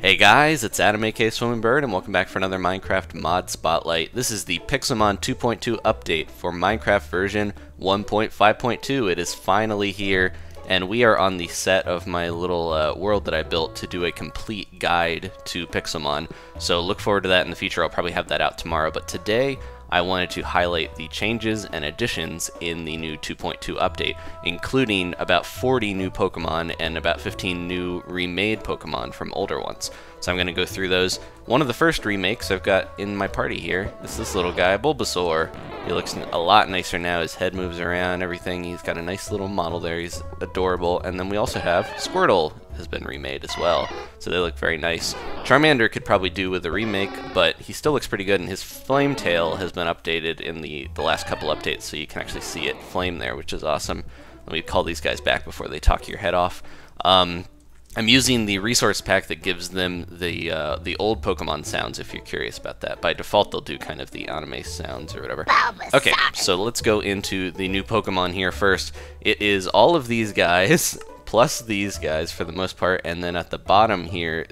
Hey guys, it's Adam aka Swimming Bird, and welcome back for another Minecraft Mod Spotlight. This is the Pixelmon 2.2 update for Minecraft version 1.5.2. It is finally here, and we are on the set of my little world that I built to do a complete guide to Pixelmon. So look forward to that in the future. I'll probably have that out tomorrow, but today I wanted to highlight the changes and additions in the new 2.2 update, including about 40 new Pokemon and about 15 new remade Pokemon from older ones. So I'm going to go through those. One of the first remakes I've got in my party here is this little guy, Bulbasaur. He looks a lot nicer now. His head moves around, everything. He's got a nice little model there. He's adorable. And then we also have Squirtle has been remade as well. So they look very nice. Charmander could probably do with a remake, but he still looks pretty good. And his flame tail has been updated in the last couple updates, so you can actually see it flame there, which is awesome. Let me call these guys back before they talk your head off. I'm using the resource pack that gives them the old Pokemon sounds, if you're curious about that. By default, they'll do kind of the anime sounds or whatever. Bulbasaur. Okay, so let's go into the new Pokemon here first. It is all of these guys, plus these guys for the most part, and then at the bottom here,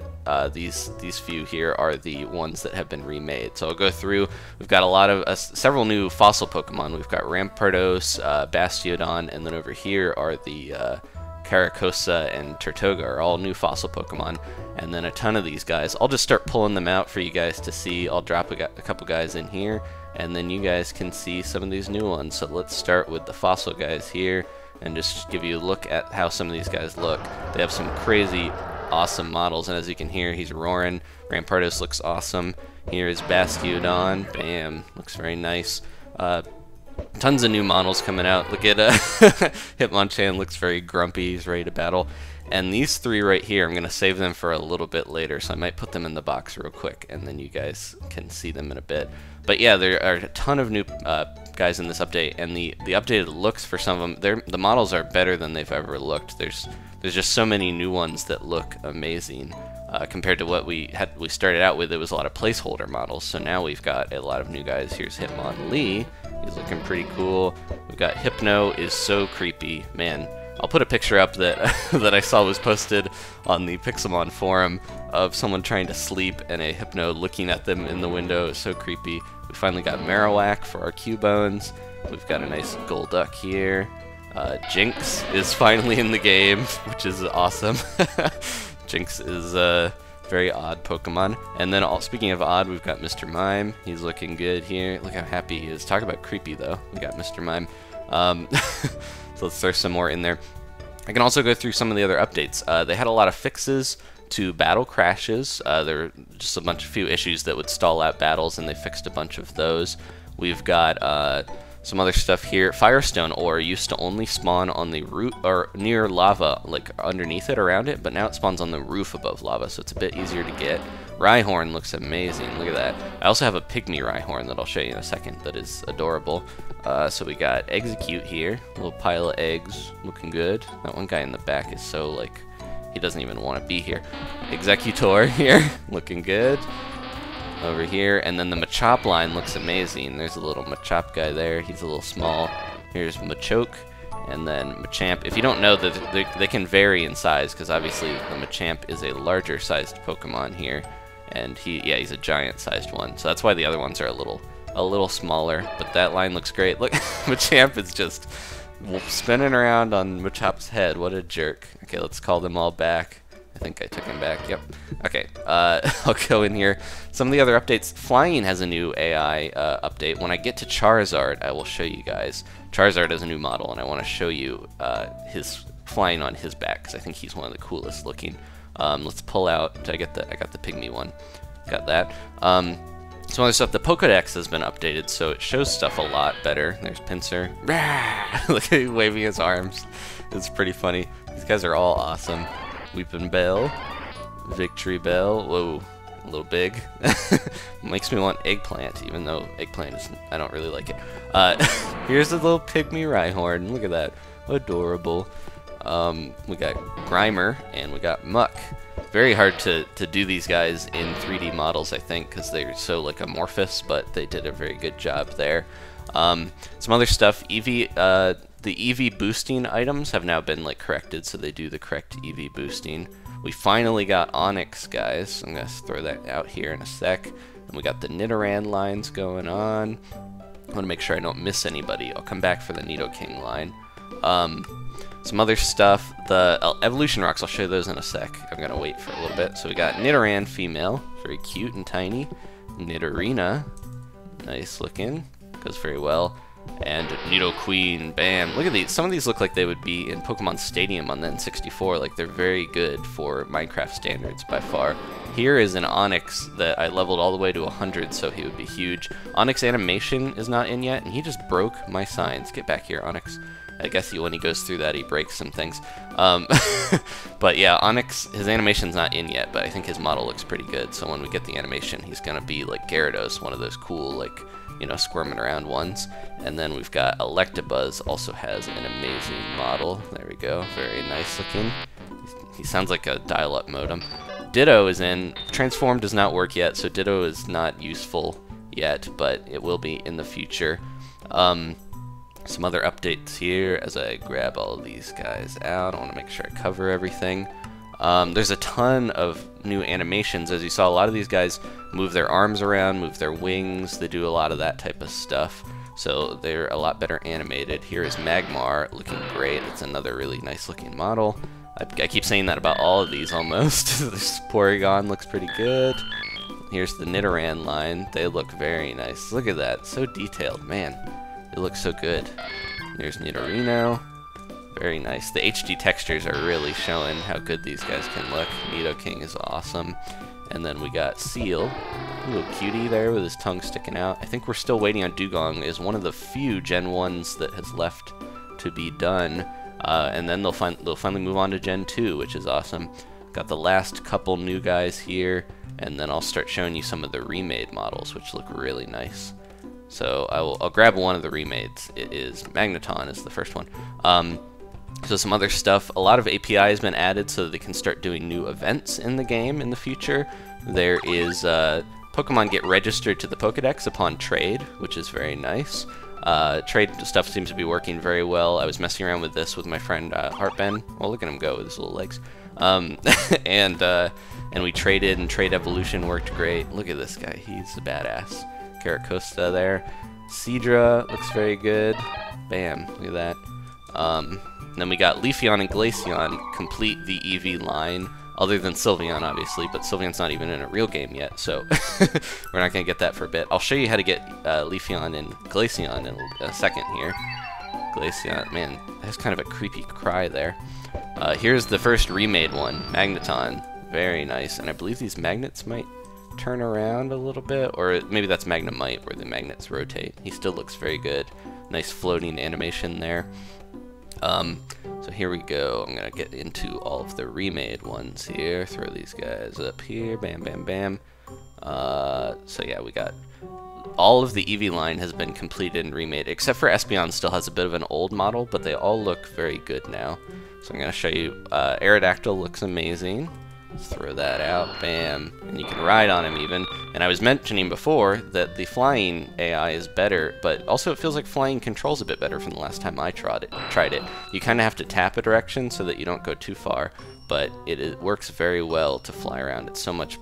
these few here are the ones that have been remade. So I'll go through. We've got a lot of several new fossil Pokemon. We've got Rampardos, Bastiodon, and then over here are the Caracosa and Turtoga are all new fossil Pokemon, and then a ton of these guys. I'll just start pulling them out for you guys to see. I'll drop a couple guys in here, and then you guys can see some of these new ones. So let's start with the fossil guys here, and just give you a look at how some of these guys look. They have some crazy, awesome models, and as you can hear, he's roaring. Rampardos looks awesome. Here is Bastiodon. Bam, looks very nice. Tons of new models coming out. Look at Hitmonchan, looks very grumpy. He's ready to battle. And these three right here, I'm going to save them for a little bit later, so I might put them in the box real quick, and then you guys can see them in a bit. But yeah, there are a ton of new guys in this update, and the updated looks for some of them, the models are better than they've ever looked. There's just so many new ones that look amazing. Compared to what we started out with, it was a lot of placeholder models. So now we've got a lot of new guys. Here's Hitmonlee. He's looking pretty cool. We've got Hypno is so creepy, man. I'll put a picture up that that I saw was posted on the Pixelmon forum of someone trying to sleep and a Hypno looking at them in the window. It's so creepy. We finally got Marowak for our Cubones. We've got a nice Golduck here. Jinx is finally in the game, which is awesome. Jinx is a very odd Pokemon. And then, speaking of odd, we've got Mr. Mime. He's looking good here. Look how happy he is. Talk about creepy, though. We got Mr. Mime. So let's throw some more in there. I can also go through some of the other updates. They had a lot of fixes to battle crashes. There were just a few issues that would stall out battles, and they fixed a bunch of those. We've got some other stuff here. Firestone ore used to only spawn on the roof or near lava, like underneath it, around it, but now it spawns on the roof above lava, so it's a bit easier to get. Rhyhorn looks amazing. Look at that. I also have a pygmy Rhyhorn that I'll show you in a second that is adorable. So we got Execute here, a little pile of eggs, looking good. That one guy in the back is so, like, he doesn't even want to be here. Executor here, looking good. Over here, and then the Machop line looks amazing. There's a little Machop guy there. He's a little small. Here's Machoke, and then Machamp. If you don't know, that they can vary in size, because obviously the Machamp is a larger sized Pokemon here, and he's a giant sized one. So that's why the other ones are a little smaller. But that line looks great. Look, Machamp is just spinning around on Machop's head. What a jerk. Okay, let's call them all back. I think I took him back. Yep. Okay. I'll go in here. Some of the other updates. Flying has a new AI update. When I get to Charizard, I will show you guys. Charizard is a new model, and I want to show you his flying on his back, because I think he's one of the coolest looking. Let's pull out. I got the pygmy one. Got that. Some other stuff. The Pokedex has been updated, so it shows stuff a lot better. There's Pinsir. Look at him waving his arms. It's pretty funny. These guys are all awesome. Weepin' Bell, Victory Bell, whoa, a little big. Makes me want Eggplant, even though Eggplant is, I don't really like it. Here's a little pygmy Rhyhorn, look at that, adorable. We got Grimer, and we got Muck. Very hard to do these guys in 3D models, I think, because they're so, like, amorphous, but they did a very good job there. Some other stuff, Eevee, the Eevee boosting items have now been, like, corrected, so they do the correct Eevee boosting. We finally got Onix, guys. I'm going to throw that out here in a sec. And we got the Nidoran lines going on. I want to make sure I don't miss anybody. I'll come back for the Nidoking line. Some other stuff. The evolution rocks, I'll show those in a sec. I'm going to wait for a little bit. So we got Nidoran female. Very cute and tiny. Nidorina. Nice looking. Goes very well. And Nidoqueen, bam. Look at these. Some of these look like they would be in Pokemon Stadium on the N64. Like, they're very good for Minecraft standards by far. Here is an Onix that I leveled all the way to 100, so he would be huge. Onix animation is not in yet, and he just broke my signs. Get back here, Onix. I guess when he goes through that, he breaks some things. But yeah, Onix, his animation's not in yet, but I think his model looks pretty good. So when we get the animation, he's going to be like Gyarados, one of those cool, like, you know, squirming around ones. And then we've got Electabuzz, also has an amazing model. There we go, very nice looking. He sounds like a dial-up modem. Ditto is in. Transform does not work yet, so Ditto is not useful yet, but it will be in the future. Some other updates here as I grab all of these guys out. I want to make sure I cover everything. There's a ton of new animations. As you saw, a lot of these guys move their arms around, move their wings. They do a lot of that type of stuff. So they're a lot better animated. Here is Magmar, looking great. It's another really nice looking model. I keep saying that about all of these almost. This Porygon looks pretty good. Here's the Nidoran line. They look very nice. Look at that. So detailed. Man, it looks so good. There's Nidorino. Very nice. The HD textures are really showing how good these guys can look. Nidoking is awesome. And then we got Seal. A little cutie there with his tongue sticking out. I think we're still waiting on Dugong. Is one of the few Gen 1s that has left to be done. And then they'll finally move on to Gen 2, which is awesome. Got the last couple new guys here. And then I'll start showing you some of the remade models, which look really nice. So I'll grab one of the remades. It is Magneton is the first one. So some other stuff. A lot of API has been added so that they can start doing new events in the game in the future. There is Pokemon get registered to the Pokedex upon trade, which is very nice. Trade stuff seems to be working very well. I was messing around with this with my friend Heartben. Well, look at him go with his little legs. And we traded, and trade evolution worked great. Look at this guy. He's a badass. Caracosta there. Seadra looks very good. Bam. Look at that. Then we got Leafeon and Glaceon complete the Eevee line, other than Sylveon, obviously, but Sylveon's not even in a real game yet, so we're not going to get that for a bit. I'll show you how to get Leafeon and Glaceon in a second here. Glaceon, man, that's kind of a creepy cry there. Here's the first remade one, Magneton. Very nice, and I believe these magnets might turn around a little bit, or maybe that's Magnemite, where the magnets rotate. He still looks very good. Nice floating animation there. So here we go. I'm gonna get into all of the remade ones here. Throw these guys up here. Bam, bam, bam. So yeah, we got all of the Eevee line has been completed and remade, except for Espeon still has a bit of an old model, but they all look very good now. So I'm gonna show you. Aerodactyl looks amazing. Let's throw that out, bam, and you can ride on him even. And I was mentioning before that the flying AI is better, but also it feels like flying controls a bit better from the last time I tried it. You kind of have to tap a direction so that you don't go too far, but it works very well to fly around. It's so much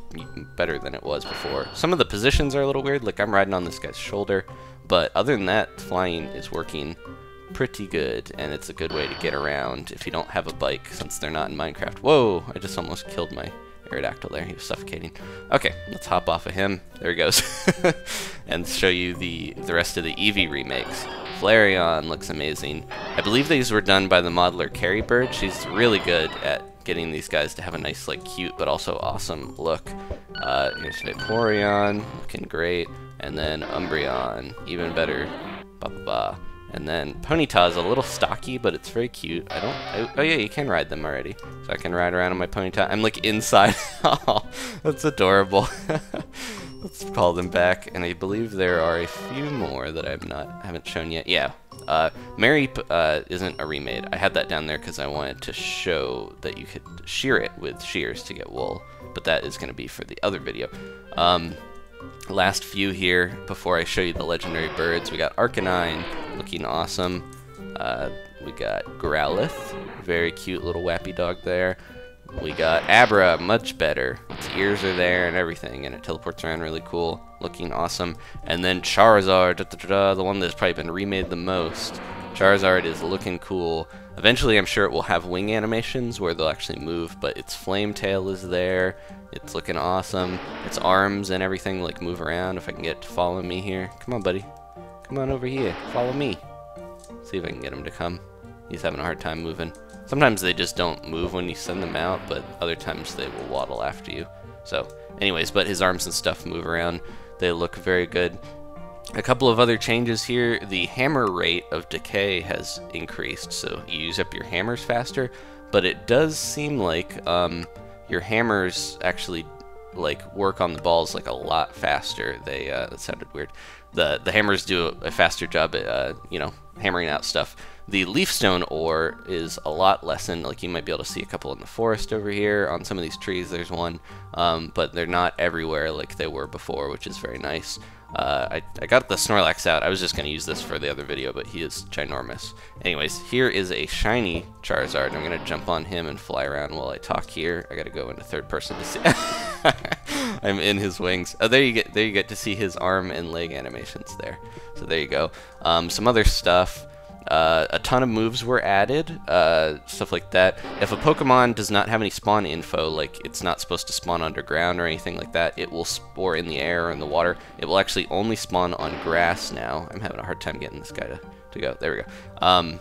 better than it was before. Some of the positions are a little weird, like I'm riding on this guy's shoulder, but other than that, flying is working pretty good, and it's a good way to get around if you don't have a bike, since they're not in Minecraft. Whoa, I just almost killed my Aerodactyl there. He was suffocating. Okay, let's hop off of him. There he goes. And show you the rest of the Eevee remakes. Flareon looks amazing. I believe these were done by the modeler Carrie Bird. She's really good at getting these guys to have a nice, like, cute but also awesome look. Here's Vaporeon, looking great. And then Umbreon, even better. Ba-ba-ba. And then Ponyta is a little stocky, but it's very cute. Oh yeah, you can ride them already. So I can ride around on my Ponyta. I'm like inside. Oh, that's adorable. Let's call them back. And I believe there are a few more that haven't shown yet. Yeah. Mareep isn't a remade. I had that down there because I wanted to show that you could shear it with shears to get wool. But that is going to be for the other video. Last few here before I show you the legendary birds. We got Arcanine looking awesome. We got Growlithe, very cute little wappy dog there. We got Abra, much better. Its ears are there and everything, and it teleports around really cool, looking awesome. And then Charizard, the one that's probably been remade the most. Charizard is looking cool. Eventually, I'm sure it will have wing animations where they'll actually move, but its flame tail is there. It's looking awesome. Its arms and everything like move around. If I can get it to follow me here. Come on, buddy. Come on over here. Follow me. See if I can get him to come. He's having a hard time moving. Sometimes they just don't move when you send them out, but other times they will waddle after you. So, anyways, but his arms and stuff move around. They look very good. A couple of other changes here. The hammer rate of Decay has increased, so you use up your hammers faster, but it does seem like your hammers actually like work on the balls like a lot faster. They that sounded weird. The hammers do a faster job at you know, hammering out stuff. The Leafstone ore is a lot lessened. Like, you might be able to see a couple in the forest over here. On some of these trees there's one, but they're not everywhere like they were before, which is very nice. I got the Snorlax out. I was just going to use this for the other video, but he is ginormous. Anyways, here is a shiny Charizard. I'm going to jump on him and fly around while I talk here. I got to go into third person to see. I'm in his wings. Oh, there you get to see his arm and leg animations there. So there you go. Some other stuff. A ton of moves were added, stuff like that. If a Pokemon does not have any spawn info, like it's not supposed to spawn underground or anything like that, it will spore in the air or in the water. It will actually only spawn on grass now. I'm having a hard time getting this guy to go. There we go.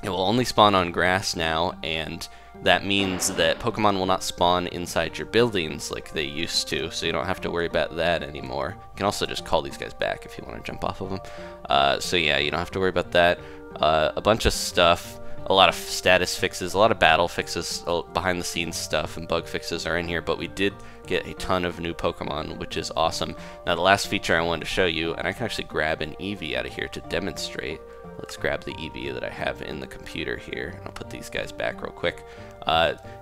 It will only spawn on grass now, and that means that Pokemon will not spawn inside your buildings like they used to, so you don't have to worry about that anymore. You can also just call these guys back if you want to jump off of them. So yeah, you don't have to worry about that. A bunch of stuff, a lot of status fixes, a lot of battle fixes, behind the scenes stuff and bug fixes are in here, but we did get a ton of new Pokemon, which is awesome. Now the last feature I wanted to show you, and I can actually grab an Eevee out of here to demonstrate. Let's grab the Eevee that I have in the computer here, and I'll put these guys back real quick.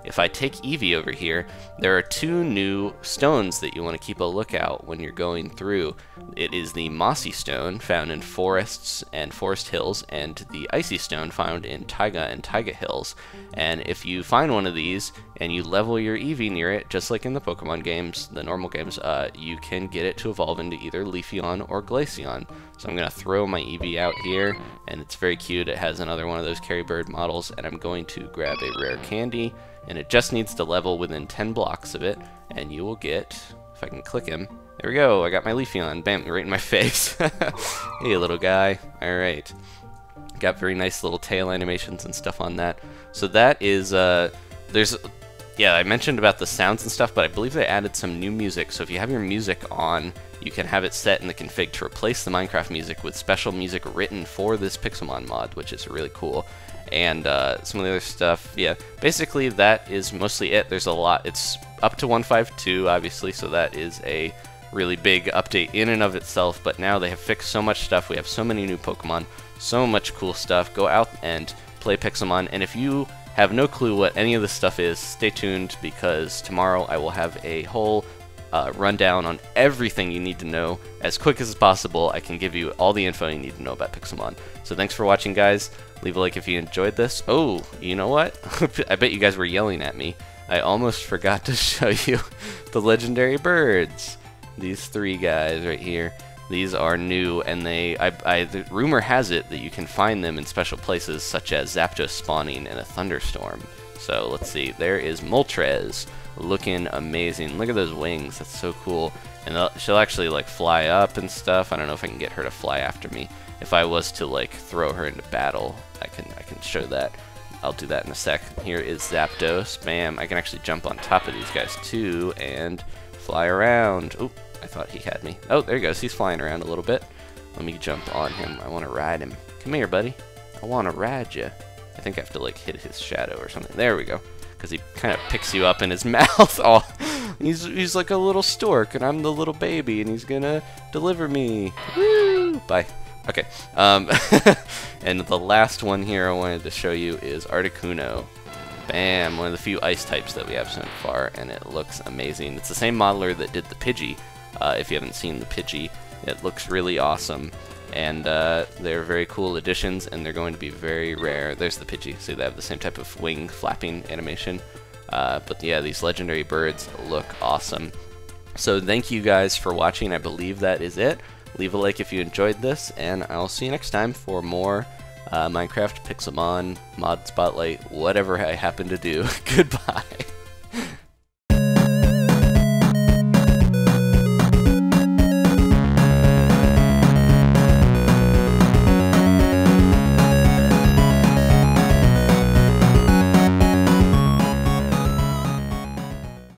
If I take Eevee over here, there are two new stones that you want to keep a lookout when you're going through. It is the Mossy Stone, found in forests and forest hills, and the Icy Stone, found in taiga and taiga hills. And if you find one of these and you level your Eevee near it, just like in the Pokemon games, the normal games, you can get it to evolve into either Leafeon or Glaceon. So I'm going to throw my Eevee out here, and it's very cute. It has another one of those Carry Bird models, and I'm going to grab a rare candy, and it just needs to level within 10 blocks of it, and you will get, if I can click him, there we go, I got my Leafeon, bam, right in my face. Hey, little guy. Alright. Got very nice little tail animations and stuff on that. So that is, yeah, I mentioned about the sounds and stuff, but I believe they added some new music, so if you have your music on, you can have it set in the config to replace the Minecraft music with special music written for this Pixelmon mod, which is really cool. And some of the other stuff, yeah, basically that is mostly it. There's a lot. It's up to 1.5.2, obviously, so that is a really big update in and of itself, but now they have fixed so much stuff. We have so many new Pokemon, so much cool stuff. Go out and play Pixelmon, and if you have no clue what any of this stuff is, stay tuned, because tomorrow I will have a whole rundown on everything you need to know as quick as possible. I can give you all the info you need to know about Pixelmon. So thanks for watching, guys. Leave a like if you enjoyed this. Oh, you know what? I bet you guys were yelling at me. I almost forgot to show you the legendary birds. These three guys right here. These are new, and the rumor has it that you can find them in special places, such as Zapdos spawning in a thunderstorm. So let's see. There is Moltres, looking amazing. Look at those wings. That's so cool. And she'll actually like fly up and stuff. I don't know if I can get her to fly after me. If I was to like throw her into battle, I can show that. I'll do that in a sec. Here is Zapdos. Bam. I can actually jump on top of these guys too and fly around. Oop. I thought he had me. Oh, there he goes. He's flying around a little bit. Let me jump on him. I want to ride him. Come here, buddy. I want to ride you. I think I have to like hit his shadow or something. There we go. Because he kind of picks you up in his mouth. Oh, he's like a little stork, and I'm the little baby, and he's gonna deliver me. Woo! Bye. Okay. And the last one here I wanted to show you is Articuno. Bam! One of the few ice types that we have so far, and it looks amazing. It's the same modeler that did the Pidgey. If you haven't seen the Pidgey, it looks really awesome. And they're very cool additions, and they're going to be very rare. There's the Pidgey. See, they have the same type of wing flapping animation. But yeah, these legendary birds look awesome. So thank you guys for watching. I believe that is it. Leave a like if you enjoyed this, and I'll see you next time for more Minecraft, Pixelmon, Mod Spotlight, whatever I happen to do. Goodbye.